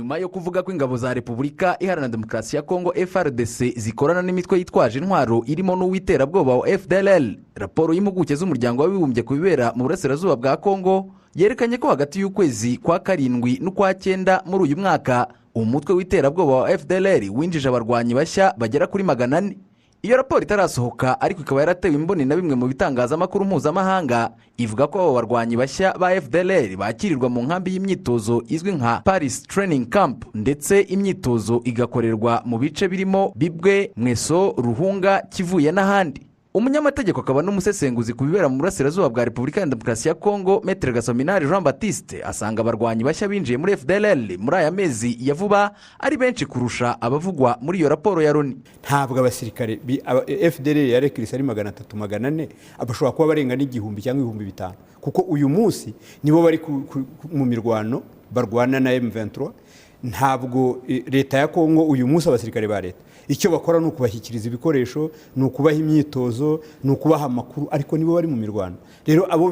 nyuma yo kuvuga ko ingabo za Repubulika Iharanira Demokarasi ya Kongo FARDC zikorana n'imitwe yitwaje intwaro irimo n'uwiterabwoba wa FDLR, raporo y'impuguke z'umuryango w'abibumbye ku bibera mu burasirazuba bwa Kongo yerekanye ko hagati y'ukwezi kwa 7 n'ukwa 9 muri uyu mwaka umutwe w'iterabwoba wa FDLR winjije abarwanyi bashya bagera kuri 400. Iyo raporo itarasohoka ariko ikaba yaratewe imboni na bimwe mu bitangazamakuru mpuzamahanga ivuga ko abo barwanyi bashya ba FDLR bakirirwa mu nkambi y'imyitozo izwi nka Paris Training Camp, ndetse imyitozo igakorerwa mu bice birimo Bibwe, Mweso, Ruhunga, Kivuye n'ahandi. Umunyamategeko akaba n'umusesenguzi ku bibera mu burasirazuba bwa Repubulika ya Demokarasi ya Kongo, Maître Gasominari Jean Baptiste, asanga abarwanyi bashya binjiye muri FDLR muri aya mezi ya vuba ari benshi kurusha abavugwa muri iyo raporo ya Loni. Ntabwo abasirikare FDLR yarekirisa ari 300-400 abashobora kuba barenga n'igihumbi cyangwa 5,000, kuko uyu munsi nibo bari mu mirwano barwana na M23. Ntabwo leta ya Kongo uyu munsi abasirikare ba leta icyo bakora no kubashyikiriza ibikoresho, no kubaha imyitozo, no kubaha amakuru, ariko nibo bari mu mirwano. Rero abo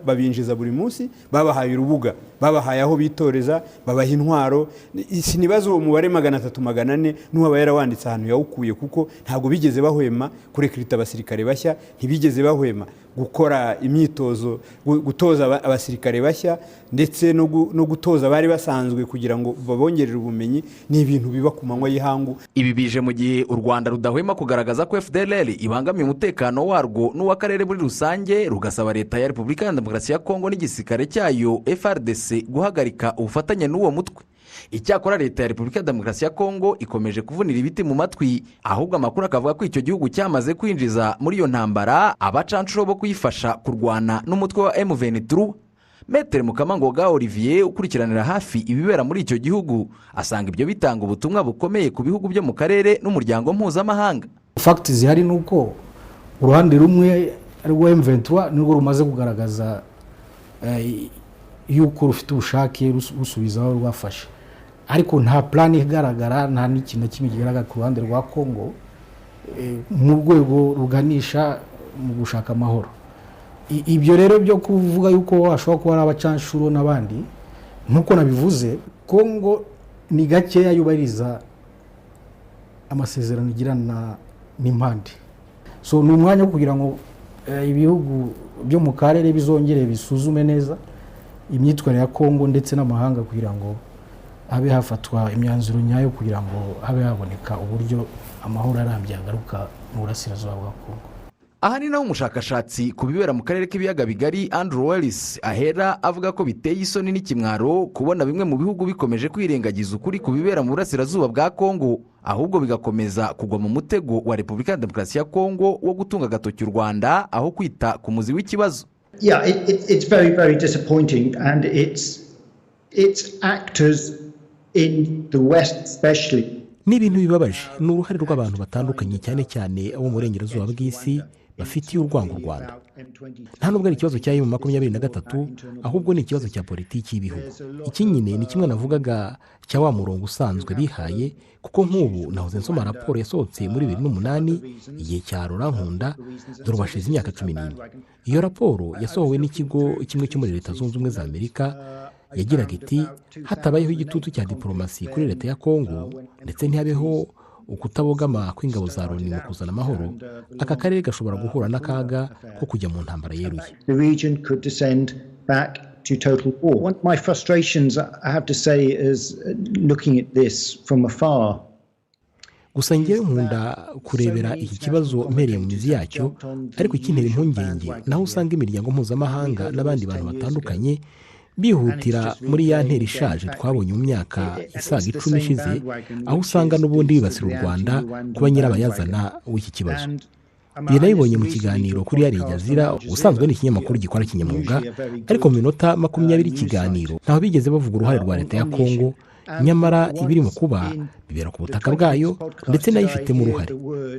babinjiza buri munsi, babahaye urubuga, babahaye aho bitoreza, babaha intwaro. Sinibazo uwo mubare 300-400 n'uwaba yarawanditse ahantu yawukuye, kuko ntabwo bigeze bahwema kurekrita abasirikare bashya, ntibigeze bahwema gukora imyitozo, gutoza abasirikare bashya, ndetse no gutoza bari basanzwe kugira ngo babongerere ubumenyi. Ni ibintu biba ku manywa y'ihangu. Ibi bije mu gihe u Rwanda rudahwema kugaragaza ko FDLR ibangamiye umutekano warwo n'uw'akarere muri rusange, rugasaba leta ya Repubulika ya Demokarasi ya Kongo n'igisirikare cyayo FARDC guhagarika ubufatanye n'uwo mutwe. Icyakora leta ya Repubulika ya Demokarasi ya Kongo ikomeje kuvunira ibiti mu matwi, ahubwo amakuru akavuga ko icyo gihugu cyamaze kwinjiza muri iyo ntambara abacancuro bo kuyifasha kurwana n'umutwe wa M23. Maître Mukamangoga Olivier ukurikiranira hafi ibibera muri icyo gihugu asanga ibyo bitanga ubutumwa bukomeye ku bihugu byo mu karere n'umuryango mpuzamahanga. Fact zihari nuko uruhande rumwe rwa M23 nirwo rumaze kugaragaza yuko rufite ubushake rusubiza aho rwafashe, ariko nta plan igaragara, nta n'ikintu kimwe kigaragara ku ruhande rwa Kongo mu rwego ruganisha mu gushaka amahoro. Ibyo rero byo kuvuga yuko washobora kuba ari abacanshuro n'abandi, nkuko nabivuze, Kongo ni gakeya yubahiriza amasezerano igirana n'impande. So ni umwanya wo kugira ngo ibihugu byo mu karere bizongere bisuzume neza imyitwarire ya Kongo ndetse n'amahanga, kugira ngo habe hafatwa imyanzuro nyayo, kugira ngo habe haboneka uburyo amahoro arambye agaruka mu burasirazuba bwa Kongo. Aha ni naho umushakashatsi ku bibera mu karere k'ibiyaga bigari Andrew Wells ahera avuga ko biteye isoni n'ikimwaro kubona bimwe mu bihugu bikomeje kwirengagiza ukuri ku bibera mu burasirazuba bwa Kongo, ahubwo bigakomeza kugwa mu mutego wa Repubulika ya Demokarasi ya Kongo wo gutunga agatoki u Rwanda aho kwita ku muzi w'ikibazo. Yeah, it's very disappointing, and it's actors in the West especially. Ni ibintu bibabaje, ni uruhare rw'abantu batandukanye cyane cyane abo mu burengerazuba bw'isi bafitiye urwango u Rwanda. Nta nubwo ari ikibazo cya M23, ahubwo ni ikibazo cya politiki y'ibihugu. Iki nyine ni kimwe navugaga cya wa murongo usanzwe bihaye, kuko nk'ubu nahoze nsoma raporo yasohotse muri 2008 igihe cya Nkunda, dore bashize imyaka 14. Iyo raporo yasohowe n'ikigo kimwe cyo muri Leta Zunze Ubumwe za Amerika, yagiraga iti hatabayeho igitutu cya diplomasi kuri leta ya Kongo ndetse ntihabeho ukutabogama kw'ingabo za Loni mu kuzana amahoro, aka karere gashobora guhura n'akaga ko kujya mu ntambara yeruye. The region could descend back to total war. One of my frustrations, I have to say, is looking at this from afar. Gusa ngewe nkunda kurebera iki kibazo mpereye mu mizi yacyo, ariko ikintera impungenge naho usanga imiryango mpuzamahanga n'abandi bantu batandukanye bihutira muri ya ntera ishaje twabonye mu myaka isaga 10 ishize, aho usanga n'ubundi bibasira u Rwanda kuba nyirabayazana w'iki kibazo. Ibi nabibonye mu kiganiro kuri Al Jazeera, usanzwe ni ikinyamakuru gikora kinyamwuga, ariko mu minota 20 ikiganiro ntaho bigeze bavuga uruhare rwa leta ya Kongo, nyamara ibiri mu kuba bibera ku butaka bwayo ndetse nayifitemo uruhare.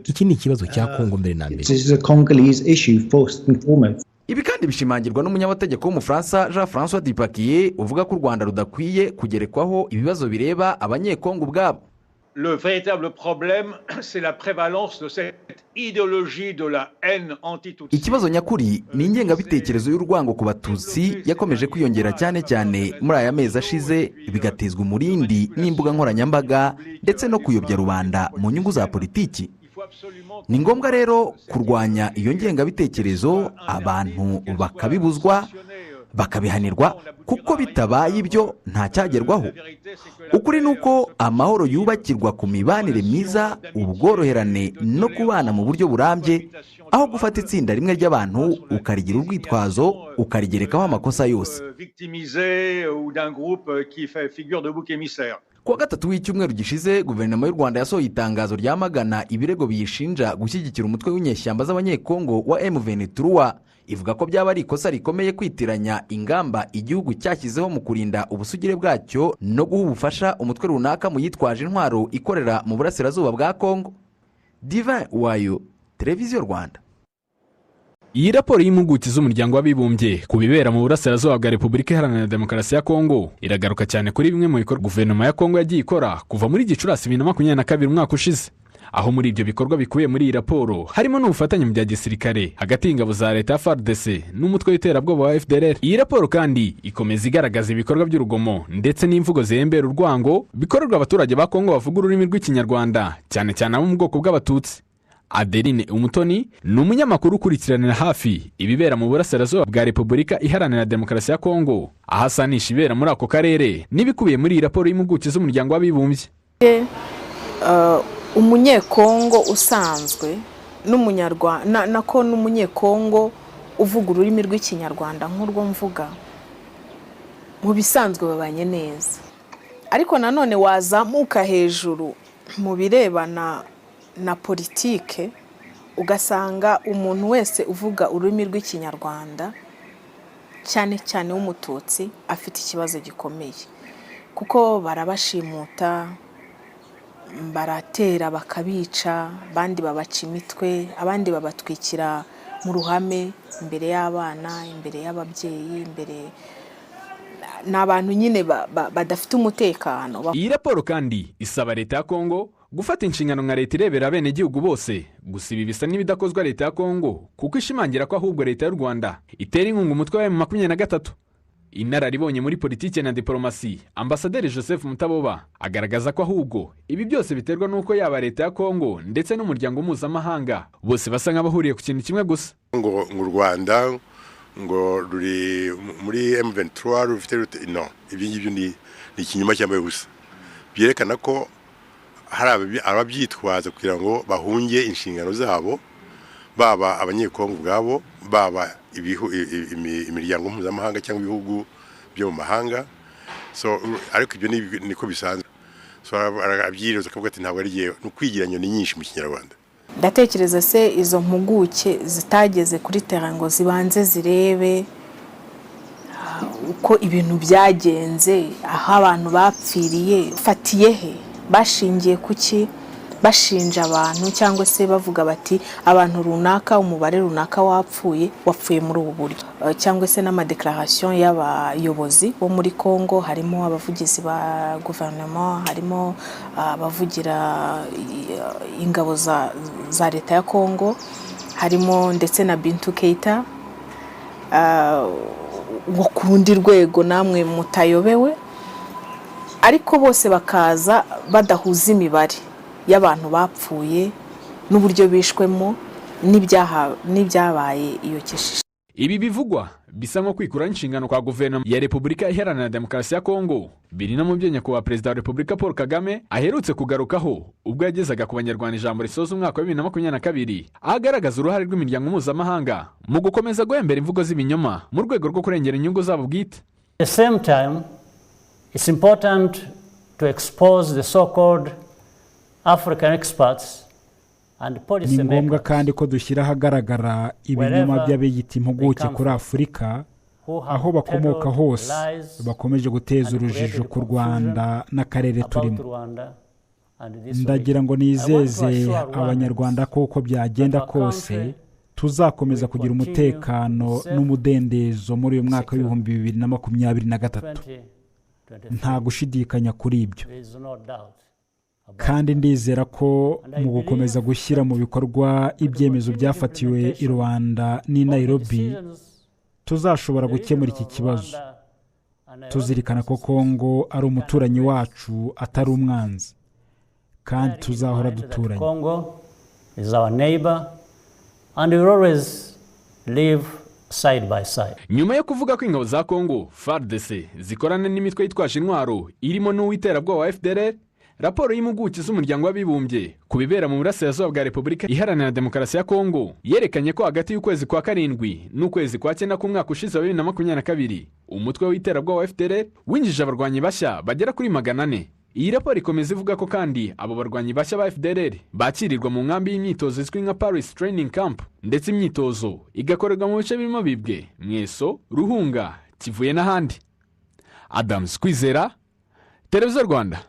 Iki ni ikibazo cya Kongo mbere na mbere. This is a Congolese issue first and foremost. Ibi kandi bishimangirwa n'umunyamategeko w'umufaransa Jean-François Dupaquier uvuga ko u Rwanda rudakwiye kugerekwaho ibibazo bireba abanyekongo ubwabo. Le véritable problème, c'est la prévalence de cette idéologie de la haine anti-tutsi. Ikibazo nyakuri ni ingengabitekerezo y'urwango ku batutsi yakomeje kwiyongera cyane cyane muri aya mezi ashize, bigatezwa umurindi n'imbuga nkoranyambaga ndetse no kuyobya rubanda mu nyungu za politiki. Ni ngombwa rero kurwanya iyo ngengabitekerezo, abantu bakabibuzwa, bakabihanirwa, kuko bitabaye ibyo nta cyagerwaho. Ukuri ni uko amahoro yubakirwa ku mibanire myiza, ubworoherane no kubana mu buryo burambye, aho gufata itsinda rimwe ry'abantu ukarigira urwitwazo, ukarigerekaho amakosa yose. Kuwa gatatu w'icyumweru gishize, guverinoma y'u Rwanda yasohoye itangazo ryamagana ibirego biyishinja gushyigikira umutwe w'inyeshyamba z'abanyekongo wa M23. Ivuga ko byaba ari ikosa rikomeye kwitiranya ingamba igihugu cyashyizeho mu kurinda ubusugire bwacyo no guha ubufasha umutwe runaka mu yitwaje intwaro ikorera mu burasirazuba bwa Kongo. Divin Wayo, Televiziyo Rwanda. Iyi raporo y'impuguke z'umuryango w'abibumbye ku bibera mu burasirazuba bwa Repubulika Iharanira Demokarasi ya Kongo iragaruka cyane kuri bimwe mu bikorwa guverinoma ya Kongo yagiye ikora kuva muri Gicurasi 2022 umwaka ushize. Aho muri ibyo bikorwa bikubiye muri iyi raporo harimo n'ubufatanye mu bya gisirikare hagati y'ingabo za leta ya FARDC n'umutwe w'iterabwoba wa FDLR. Iyi raporo kandi ikomeza igaragaza ibikorwa by'urugomo ndetse n'imvugo zihembera urwango bikorerwa abaturage ba Kongo bavuga ururimi rw'ikinyarwanda, cyane cyane abo mu bwoko bw'abatutsi. Adeline Umutoni ni umunyamakuru ukurikiranira hafi ibibera mu burasirazuba bwa Repubulika Iharanira Demokarasi ya Kongo, ahasanisha ibera muri ako karere n'ibikubiye muri iyi raporo y'impuguke z'umuryango w'abibumbye. Umunyekongo usanzwe n'umunyarwanda nako n'umunyekongo uvuga ururimi rw'ikinyarwanda nk'urwo mvuga, mu bisanzwe babanye neza. Ariko nanone wazamuka hejuru mu birebana na politike, ugasanga umuntu wese uvuga ururimi rw'ikinyarwanda cyane cyane w'umututsi afite ikibazo gikomeye, kuko barabashimuta, baratera bakabica, abandi babaca imitwe, abandi babatwikira mu ruhame imbere y'abana, imbere y'ababyeyi, imbere n'abantu nyine badafite umutekano. Iyi raporo kandi isaba leta ya Kongo gufata inshingano nka leta irebera bene igihugu bose, gusa ibi bisa n'ibidakozwa leta ya Kongo, kuko ishimangira ko ahubwo leta y'u Rwanda itera inkunga umutwe wa M23. Inararibonye muri politiki na diplomasi, Ambasaderi Joseph Mutaboba agaragaza ko ahubwo ibi byose biterwa nuko yaba leta ya Kongo ndetse n'umuryango mpuzamahanga bose basa nk'abahuriye ku kintu kimwe gusa. Ngo mu Rwanda ngo ruri muri M23 rufite no, ibyo ngibyo ni ikinyoma cyambaye gusa. Byerekana ko hari ababyitwaza kugira ngo bahunge inshingano zabo, baba abanyekongo ubwabo, baba imiryango mpuzamahanga cyangwa ibihugu byo mu mahanga. So ariko ibyo niko bisanzwe. So arabyiriza akavuga ati ntabwo ari giye no kwigira nyoni nyinshi mu Kinyarwanda. Ndatekereza se izo mpuguke zitageze kuri terrain ngo zibanze zirebe uko ibintu byagenze, aho abantu bapfiriye, fatiye he, bashingiye kuki bashinja abantu, cyangwa se bavuga bati abantu runaka, umubare runaka wapfuye muri ubu buryo, cyangwa se n'amadeclaration y'abayobozi bo muri Kongo, harimo abavugizi ba gouvernement, harimo abavugira ingabo za leta ya Kongo, harimo ndetse na Bintu Keita wo kurundi rwego namwe mutayobewe, ariko bose bakaza badahuza imibare y'abantu bapfuye n'uburyo bishwemo n'ibyabaye iyo keshisha. Ibi bivugwa bisa nko kwikura inshingano kwa guverinoma ya Repubulika Iharanira Demokarasi ya Kongo, biri no mu byo nyakubahwa Perezida wa Repubulika Paul Kagame aherutse kugarukaho ubwo yagezaga ku banyarwanda ijambo risoza umwaka wa 2022, agaragaza uruhare rw'imiryango mpuzamahanga mu gukomeza guhembera imvugo z'ibinyoma mu rwego rwo kurengera inyungu zabo bwite. At the same time, it's important to expose the so-called African experts and policy makers. Ni ngombwa kandi ko dushyira ahagaragara ibinyoma by'abiyita impuguke kuri Afurika, aho bakomoka hose bakomeje guteza urujijo ku Rwanda n'akarere turimo. Ndagira ngo nizeze abanyarwanda ko uko byagenda kose tuzakomeza kugira umutekano n'umudendezo muri uyu mwaka wa 2023. Nta gushidikanya kuri ibyo. kandi ndizera ko mu gukomeza gushyira mu bikorwa ibyemezo byafatiwe i Rwanda n'i Nairobi tuzashobora gukemura iki kibazo tuzirikana ko Kongo ari umuturanyi wacu atari umwanzi kandi tuzahora duturanye. Congo is our neighbor and we will always live side by side. Nyuma yo kuvuga ko ingabo za Kongo FARDC zikorana n'imitwe yitwaje intwaro irimo n'uwiterabwoba wa FDLR, raporo y'impuguke z'umuryango w'abibumbye ku bibera mu burasirazuba bwa Repubulika Iharanira Demokarasi ya Kongo yerekanye ko hagati y'ukwezi kwa karindwi n'ukwezi kwa cyenda k'umwaka ushize wa 2022 umutwe w'iterabwoba wa FDLR winjije abarwanyi bashya bagera kuri 400. Iyi raporo ikomeza ivuga ko kandi abo barwanyi bashya ba FDLR bakirirwa mu nkambi y'imyitozo izwi nka Paris Training Camp, ndetse imyitozo igakorerwa mu bice birimo Bibwe, Mweso, Ruhunga, Kivuye n'ahandi. Adams Kwizera, Televiziyo Rwanda.